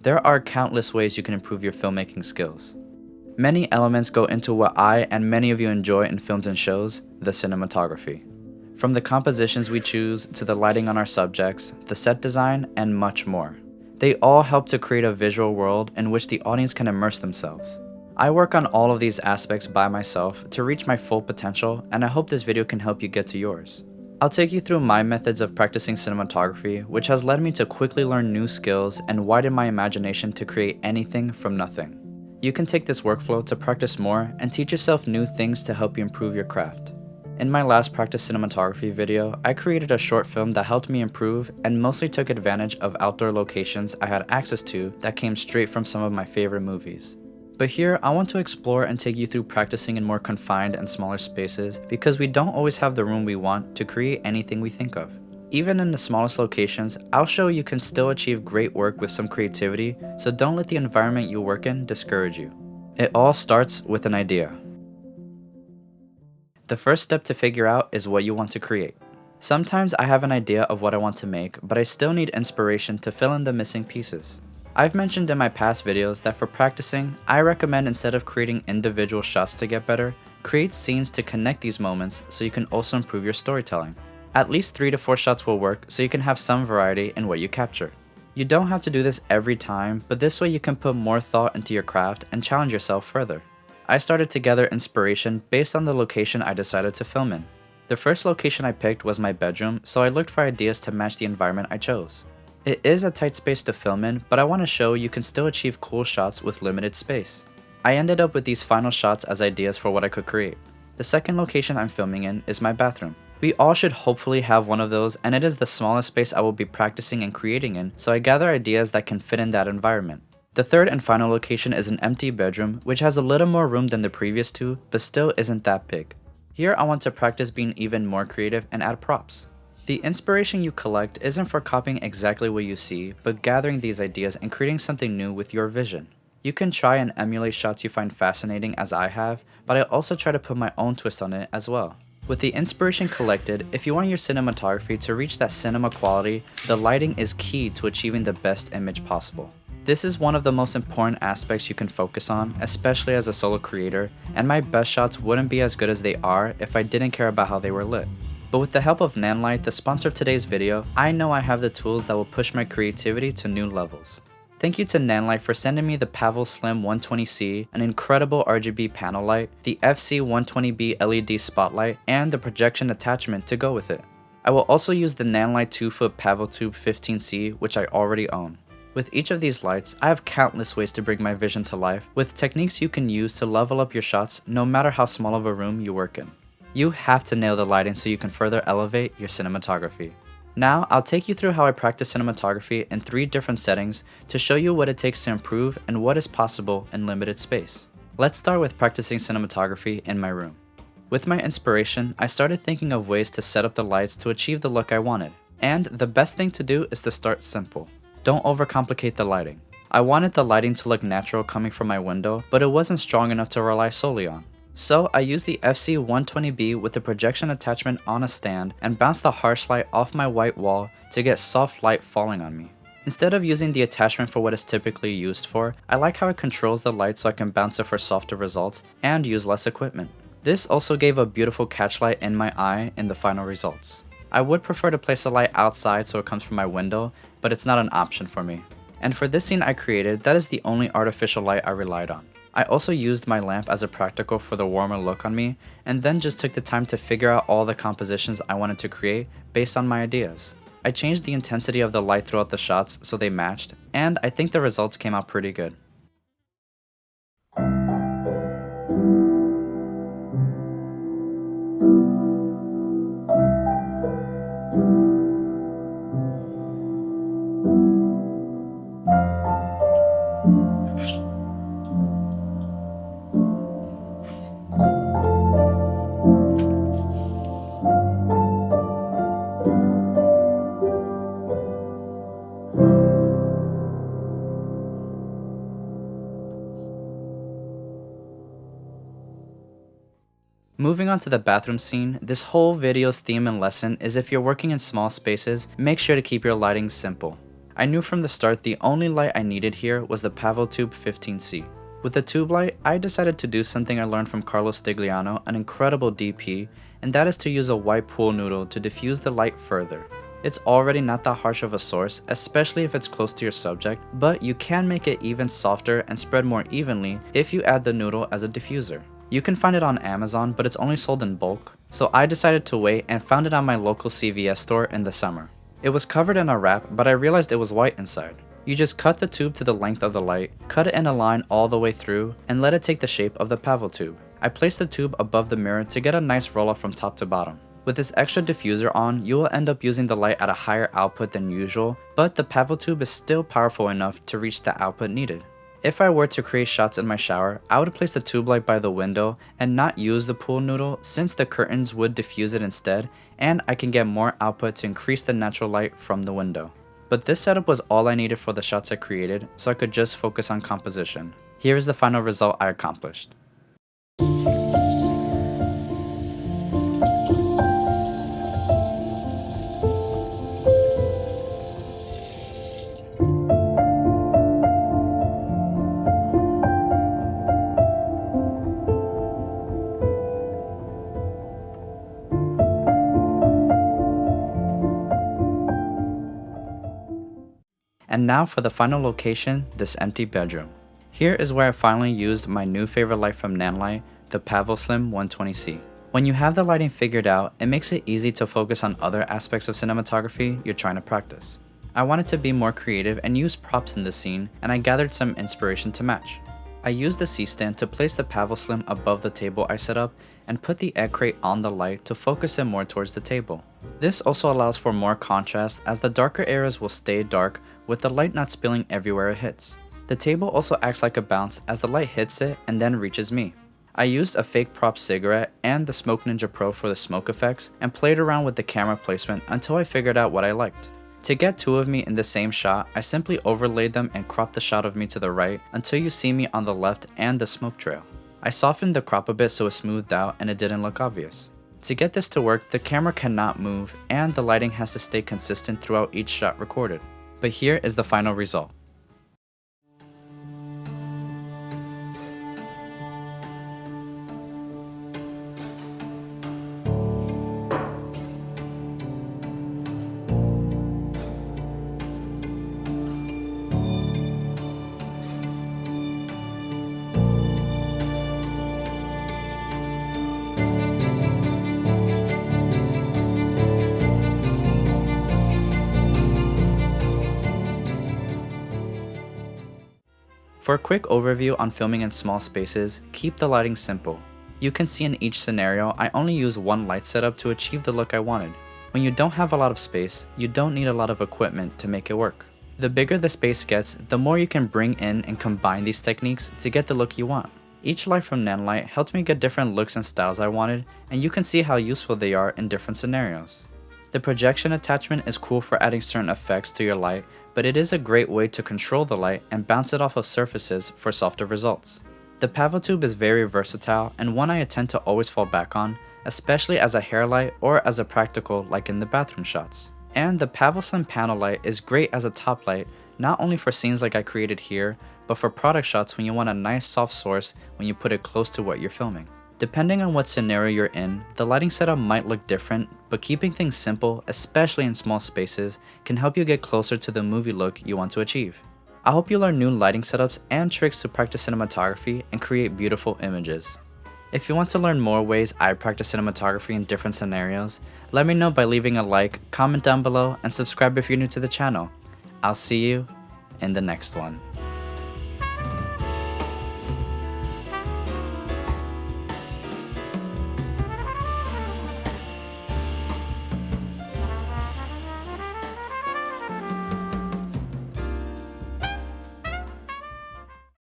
There are countless ways you can improve your filmmaking skills. Many elements go into what I and many of you enjoy in films and shows, the cinematography. From the compositions we choose to the lighting on our subjects, the set design, and much more. They all help to create a visual world in which the audience can immerse themselves. I work on all of these aspects by myself to reach my full potential, and I hope this video can help you get to yours. I'll take you through my methods of practicing cinematography, which has led me to quickly learn new skills and widen my imagination to create anything from nothing. You can take this workflow to practice more and teach yourself new things to help you improve your craft. In my last practice cinematography video, I created a short film that helped me improve and mostly took advantage of outdoor locations I had access to that came straight from some of my favorite movies. But here, I want to explore and take you through practicing in more confined and smaller spaces because we don't always have the room we want to create anything we think of. Even in the smallest locations, I'll show you can still achieve great work with some creativity, so don't let the environment you work in discourage you. It all starts with an idea. The first step to figure out is what you want to create. Sometimes I have an idea of what I want to make, but I still need inspiration to fill in the missing pieces. I've mentioned in my past videos that for practicing, I recommend instead of creating individual shots to get better, create scenes to connect these moments so you can also improve your storytelling. At least 3 to 4 shots will work so you can have some variety in what you capture. You don't have to do this every time, but this way you can put more thought into your craft and challenge yourself further. I started to gather inspiration based on the location I decided to film in. The first location I picked was my bedroom, so I looked for ideas to match the environment I chose. It is a tight space to film in, but I want to show you can still achieve cool shots with limited space. I ended up with these final shots as ideas for what I could create. The second location I'm filming in is my bathroom. We all should hopefully have one of those, and it is the smallest space I will be practicing and creating in, so I gather ideas that can fit in that environment. The third and final location is an empty bedroom, which has a little more room than the previous two, but still isn't that big. Here I want to practice being even more creative and add props. The inspiration you collect isn't for copying exactly what you see, but gathering these ideas and creating something new with your vision. You can try and emulate shots you find fascinating as I have, but I also try to put my own twist on it as well. With the inspiration collected, if you want your cinematography to reach that cinema quality, the lighting is key to achieving the best image possible. This is one of the most important aspects you can focus on, especially as a solo creator, and my best shots wouldn't be as good as they are if I didn't care about how they were lit. But with the help of Nanlite, the sponsor of today's video, I know I have the tools that will push my creativity to new levels. Thank you to Nanlite for sending me the Pavel Slim 120C, an incredible RGB panel light, the FC120B LED spotlight, and the projection attachment to go with it. I will also use the Nanlite 2-foot Pavel Tube 15C, which I already own. With each of these lights, I have countless ways to bring my vision to life, with techniques you can use to level up your shots no matter how small of a room you work in. You have to nail the lighting so you can further elevate your cinematography. Now, I'll take you through how I practice cinematography in 3 different settings to show you what it takes to improve and what is possible in limited space. Let's start with practicing cinematography in my room. With my inspiration, I started thinking of ways to set up the lights to achieve the look I wanted. And the best thing to do is to start simple. Don't overcomplicate the lighting. I wanted the lighting to look natural coming from my window, but it wasn't strong enough to rely solely on. So I used the FC120B with the projection attachment on a stand and bounced the harsh light off my white wall to get soft light falling on me. Instead of using the attachment for what it's typically used for, I like how it controls the light so I can bounce it for softer results and use less equipment. This also gave a beautiful catch light in my eye in the final results. I would prefer to place the light outside so it comes from my window, but it's not an option for me. And for this scene I created, that is the only artificial light I relied on. I also used my lamp as a practical for the warmer look on me, and then just took the time to figure out all the compositions I wanted to create based on my ideas. I changed the intensity of the light throughout the shots so they matched, and I think the results came out pretty good. Moving on to the bathroom scene, this whole video's theme and lesson is if you're working in small spaces, make sure to keep your lighting simple. I knew from the start the only light I needed here was the PavoTube 15C. With the tube light, I decided to do something I learned from Carlos Stigliano, an incredible DP, and that is to use a white pool noodle to diffuse the light further. It's already not that harsh of a source, especially if it's close to your subject, but you can make it even softer and spread more evenly if you add the noodle as a diffuser. You can find it on Amazon, but it's only sold in bulk, so I decided to wait and found it on my local CVS store in the summer. It was covered in a wrap, but I realized it was white inside. You just cut the tube to the length of the light, cut it in a line all the way through, and let it take the shape of the PavoTube. I placed the tube above the mirror to get a nice roll off from top to bottom. With this extra diffuser on, you will end up using the light at a higher output than usual, but the PavoTube is still powerful enough to reach the output needed. If I were to create shots in my shower, I would place the tube light by the window and not use the pool noodle since the curtains would diffuse it instead, and I can get more output to increase the natural light from the window. But this setup was all I needed for the shots I created, so I could just focus on composition. Here is the final result I accomplished. And now for the final location, this empty bedroom. Here is where I finally used my new favorite light from Nanlite, the PavoSlim 120C. When you have the lighting figured out, it makes it easy to focus on other aspects of cinematography you're trying to practice. I wanted to be more creative and use props in the scene, and I gathered some inspiration to match. I used the C-stand to place the PavoSlim above the table I set up and put the egg crate on the light to focus it more towards the table. This also allows for more contrast as the darker areas will stay dark with the light not spilling everywhere it hits. The table also acts like a bounce as the light hits it and then reaches me. I used a fake prop cigarette and the Smoke Ninja Pro for the smoke effects and played around with the camera placement until I figured out what I liked. To get two of me in the same shot, I simply overlaid them and cropped the shot of me to the right until you see me on the left and the smoke trail. I softened the crop a bit so it smoothed out and it didn't look obvious. To get this to work, the camera cannot move and the lighting has to stay consistent throughout each shot recorded. But here is the final result. For a quick overview on filming in small spaces, keep the lighting simple. You can see in each scenario, I only use one light setup to achieve the look I wanted. When you don't have a lot of space, you don't need a lot of equipment to make it work. The bigger the space gets, the more you can bring in and combine these techniques to get the look you want. Each light from Nanlite helped me get different looks and styles I wanted, and you can see how useful they are in different scenarios. The projection attachment is cool for adding certain effects to your light, but it is a great way to control the light and bounce it off of surfaces for softer results. The PavoTube is very versatile and one I tend to always fall back on, especially as a hair light or as a practical like in the bathroom shots. And the PavoSlim panel light is great as a top light, not only for scenes like I created here, but for product shots when you want a nice soft source when you put it close to what you're filming. Depending on what scenario you're in, the lighting setup might look different, but keeping things simple, especially in small spaces, can help you get closer to the movie look you want to achieve. I hope you learn new lighting setups and tricks to practice cinematography and create beautiful images. If you want to learn more ways I practice cinematography in different scenarios, let me know by leaving a like, comment down below, and subscribe if you're new to the channel. I'll see you in the next one.